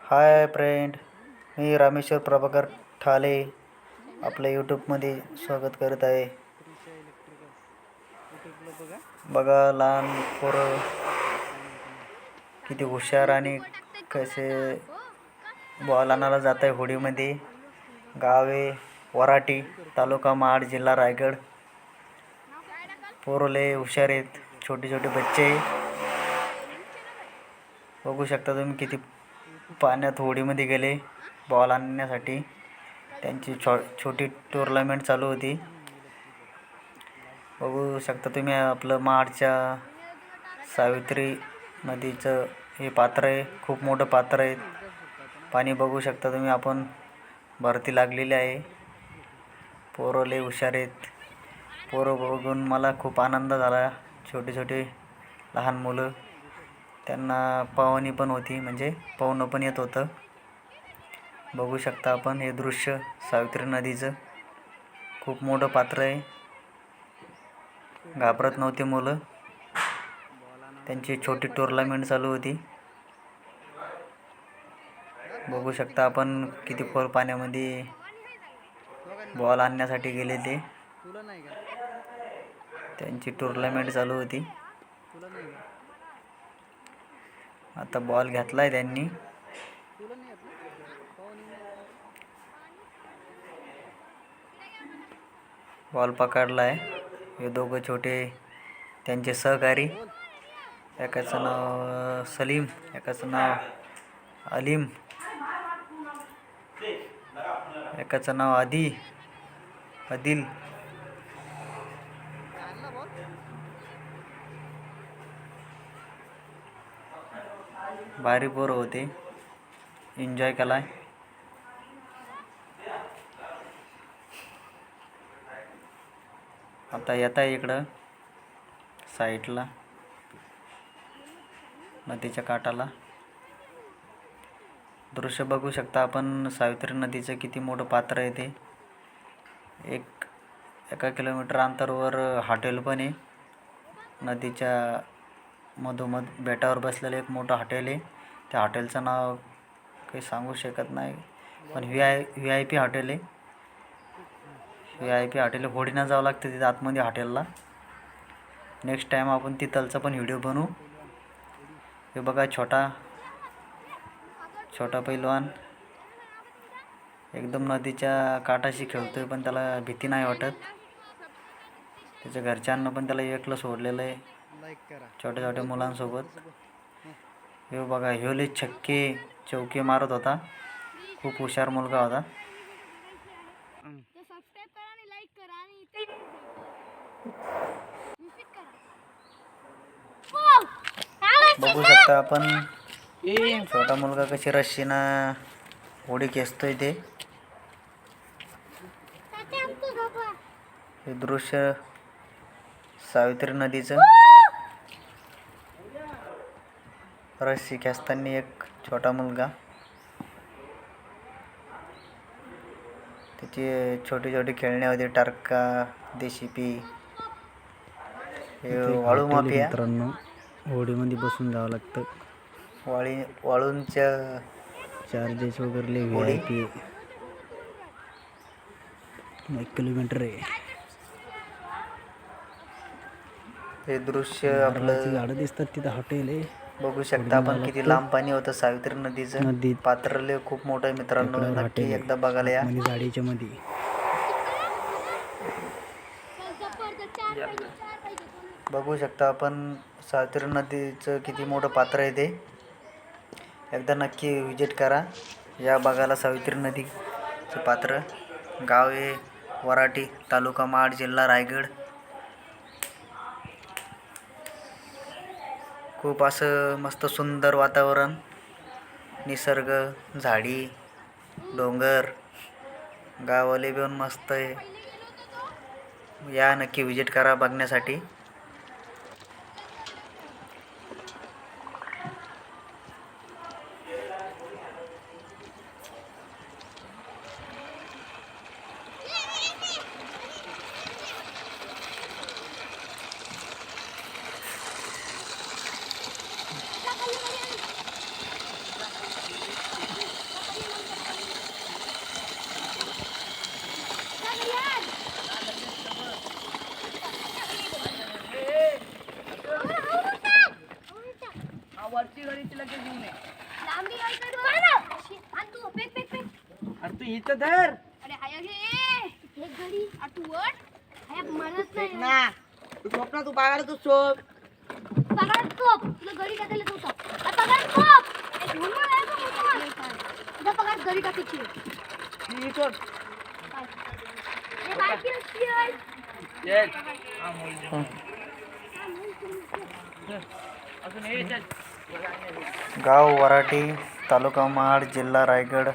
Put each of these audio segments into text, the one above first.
Hi friend, मी रामेश्वर प्रभाकर ठाले आपल्या यूट्यूबमध्ये स्वागत करत आहे. बघा लहान पोरं किती हुशार आणि कसे बॉल आणायला जात आहे होडीमध्ये. गाव आहे वराटी, तालुका महाड, जिल्हा रायगड. पोरं लय हुशार आहेत, छोटे छोटे बच्चे. बघू शकता तुम्ही किती पाण्यात होडीमध्ये गेले बॉल आणण्यासाठी. त्यांची छोटी टुर्नामेंट चालू होती. बघू शकता तुम्ही आपलं महाडच्या सावित्री नदीचं हे पात्र आहे, खूप मोठं पात्र आहे. पाणी बघू शकता तुम्ही, आपण भरती लागलेली आहे. पोरं लय हुशार आहेत. पोरं बघून मला खूप आनंद झाला. छोटे छोटे लहान मुलं, त्यांना पाहुणी पण होती, म्हणजे पोहणं पण येत होतं. बघू शकता आपण हे दृश्य सावित्री नदीचं. खूप मोठं पात्र आहे. घाबरत नव्हते मुलं. त्यांची छोटी टुर्नामेंट चालू होती. बघू शकता आपण किती खोल पाण्यामध्ये बॉल आणण्यासाठी गेले ते. त्यांची टुर्नामेंट चालू होती. आता बॉल घेतलाय त्यांनी. बॉल पकडलाय. हे दोघं छोटे त्यांचे सहकारी, एकाचं नाव सलीम, एकाचं नाव अलीम, एकाचं नाव आदिल. भारी पोरं होते, एन्जॉय केलाय. आता येत आहे इकडं साईडला नदीच्या काठाला. दृश्य बघू शकता आपण सावित्री नदीचं किती मोठं पात्र आहे ते. एका किलोमीटर अंतरावर हॉटेल पण आहे. नदीच्या मधोमध बेटावर बसलेलं एक मोठं हॉटेल आहे. त्या हॉटेलचं नाव काही सांगू शकत नाही, पण VIP हॉटेल आहे. VIP हॉटेल होडीनं जावं लागतं तिथं आतमध्ये हॉटेलला. नेक्स्ट टाईम आपण तिथलचा पण व्हिडिओ बनवू. हे बघा छोटा पैलवान एकदम नदीच्या काठाशी खेळतोय, पण त्याला भीती नाही वाटत. त्याच्या घरच्यांना पण त्याला एकलं सोडलेलं आहे छोट्या छोट्या मुलांसोबत. हे बघा, ह्यो लय चौके मारत होता. खूप हुशार मुलगा होता. बघू शकता आपण छोटा मुलगा कशी रस्सीनं होडी खेचतोय ते. हे दृश्य सावित्री नदीचं. रस्सी खेचताना एक छोटा मुलगा, त्याची छोटी छोटी खेळणी होती. टारका, देशिपी, वाळू माफिया. मित्रांनो, होडीमध्ये बसून जावं लागतं. वाळूंच्या चार्जेस वगैरे VIP. 1 किलोमीटर आहे. हे दृश्य आपलं झाडं दिसतात तिथं हॉटेल आहे. बघू शकता आपण किती लांब पाणी होतं सावित्री नदीचं. पात्र लय खूप मोठं आहे मित्रांनो, नक्की एकदा बघायला या. गाडीच्या मध्ये बघू शकता आपण सावित्री नदीचं किती मोठं पात्र आहे ते. एकदा नक्की विजिट करा या बघायला सावित्री नदीचं पात्र. गाव आहे वराटी, तालुका महाड, जिल्हा रायगड. खूप असं मस्त सुंदर वातावरण, निसर्ग, झाडी, डोंगर, गावाले पण मस्त आहे. या नक्की विजिट करा बघण्यासाठी. वरची घडीची लगेच घेऊन ये. लांबी गाडी कर ना. आणि तू पेक पेक पेक. अरे तू इथं धर अरे हाया घे. एक घडी आ तू वर. हाया म्हणत नाही. ना तू झोप ना, तू बागाड तू झोप. पगार टोप. तुला घडी टाकायला होता. आ पगार टोप. एक घेऊन मला आहे का मोठा? तुझा पगार घडी टाकायची. ही सोड. हे बाकी असते. चल. अजून हे चल. गाव वराठी, तालुका महाड, जिल्हा रायगड.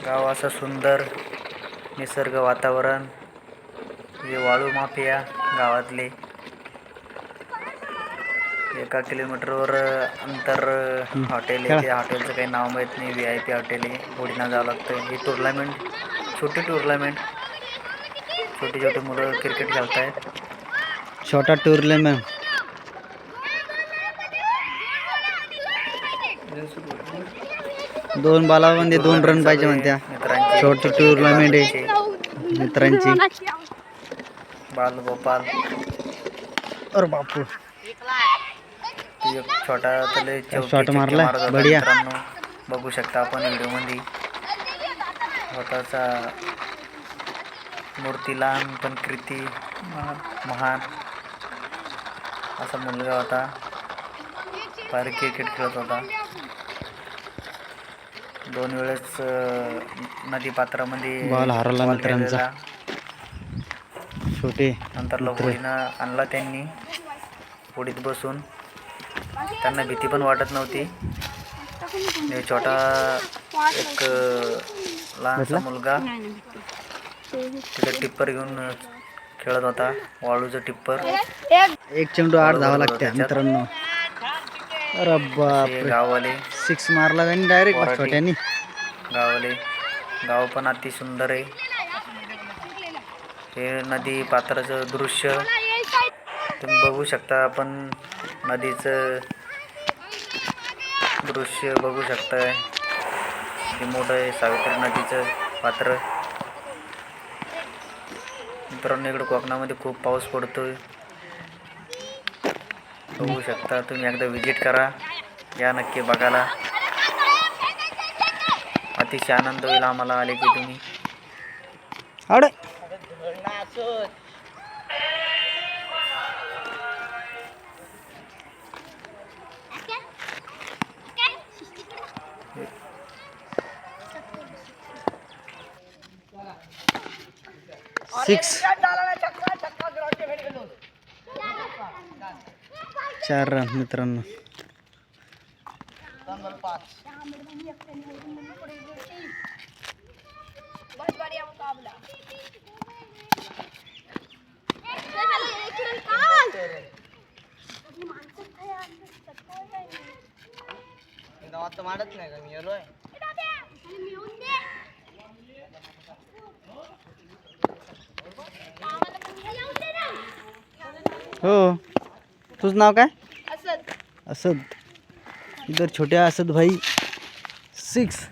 गाव असं सुंदर निसर्ग वातावरण. हे वाळू माफिया गावातले. 1 किलोमीटरवर अंतर हॉटेल आहे. त्या हॉटेलचं काही नाव माहीत नाही. VIP हॉटेल आहे. होडीनं जावं लागतं. ही टुर्नामेंट, छोटी टुर्नामेंट. छोटी छोटी मुलं क्रिकेट खेळत आहेत. छोटा टूर्नामेंट. दोन बालामध्ये 2 रन पाहिजे म्हणत्या. मित्रांची छोटी टूर्नामेंट आहे मित्रांची. बालगोपाल. अरे बापू, एक छोटा तले शॉट मारला. बढिया. मित्रांनो बघू शकता आपण व्हिडिओमध्ये. स्वतःचा मूर्ती लहान पण कृती महान असा मुलगा होता. भारी क्रिकेट खेळत होता. 2 वेळेस नदी पात्रामध्ये बॉल हरवला बॉल मित्रांचा. गेलेला. छोटे नंतर होडीनं आणला त्यांनी. होडीत बसून त्यांना भीती पण वाटत नव्हती. हे छोटा एक लहानसा मुलगा तिथे टिप्पर घेऊन खेळत होता. वाळूचं टिप्पर. एक चेंडू 8 धावा लागत्या मित्रांनो. अरे बाप, हे गाववाले 6 मारला त्यांनी डायरेक्ट वराठी. छोट्यानी. गाववाले गाव पण अति सुंदर आहे. हे नदी पात्राचं दृश्य तुम्ही बघू शकता. आपण नदीचं दृश्य बघू शकताय. किती मोठं आहे सावित्री नदीचं पात्र. मित्रांनो इकडे कोकणामध्ये खूप पाऊस पडतोय. बघू शकता तुम्ही. एकदा विजिट करा. या नक्की बघायला. अतिशय आनंद होईल आम्हाला आले की तुम्ही. आवडे. सिक्स. 4 रन मित्रांनो. गावात तर मारत नाही का मी येलोय. हो, तुझं नाव काय? असद. इधर छोट्या असद भाई 6.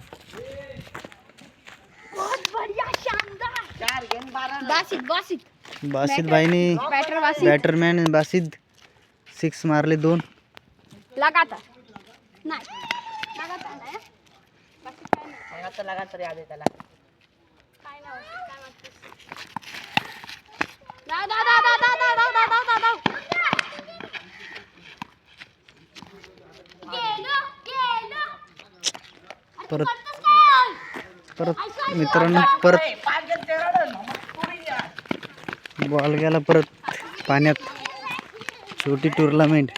बासित भाईने बॅटरमॅन बासित 6 मारले. 2 लगातार नाही. लगातार नाही. आता लगातार याद आहे त्याला. काय नाव काय म्हणतेस? दाव दाव दाव दाव दाव दाव दाव दाव दाव दाव. गेलो गेलो. परत मित्रांनो परत बॉल गेला परत पाण्यात. छोटी टुर्नामेंट.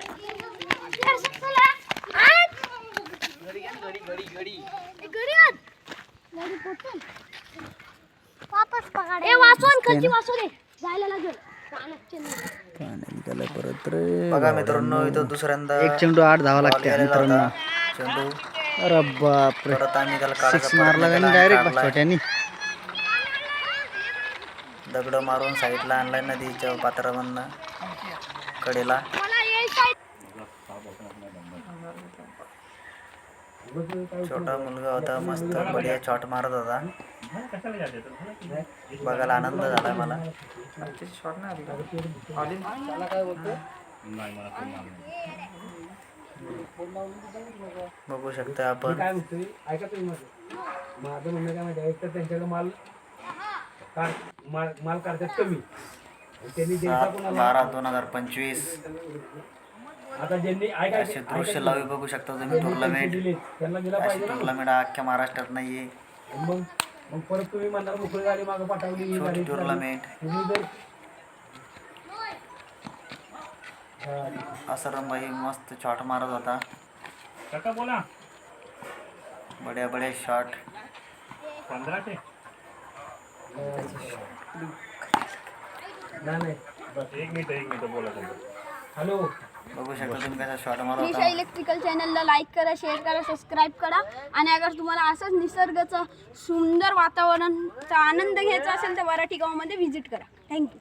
पाण्यात गेला परत रे. बघा मित्रांनो इथं दुसऱ्यांदा एक चेंडू 8 धावा बॉल लागत्या गेलेला मित्रांनो. होता. चेंडू अरे बापरे, परत आम्ही त्याला 6 मारला त्यांनी डायरेक्ट छोट्यानी. दगड मारून साईडला आणलाय नदीच्या पात्रामधनं कडेला. छोटा मुलगा होता. मस्त बढिया शॉट मारत होता. बघायला आनंद झाला मला. बघू शकता आपण. काय म्हणतोय ऐका तुम्ही माझं म्हणणं काय माहिती एक तर त्यांच्याकडे माल काढतात कमी त्यांनी द्यायचा कोणाला 7/12/2025 आता ज्यांनी ऐका असे दृश्य लावी बघू शकता तुम्ही. टुर्नामेंट त्यांना दिला अशी पाहिजे ना टुर्नामेंट अख्ख्या महाराष्ट्रात नाहीये. मग परत तुम्ही म्हणणार मोकळी गाडी मागं पाठवली ही छोटी गाडी टुर्नामेंट. तुम्ही जर असरम भाई मस्त शॉट मारत होता. काका बोला बड्या बड्या शॉट. 15 नाही बस एक मिनिट बोला हॅलो. बघू शकता तुम्ही कसा शॉट मारत निशा होता. इलेक्ट्रिकल चॅनलला लाईक करा, शेअर करा, सबस्क्राईब करा. आणि अगर तुम्हाला असंच निसर्गाचं सुंदर वातावरणाचा आनंद घ्यायचा असेल तर वराठी गावामध्ये व्हिजिट करा. थँक्यू.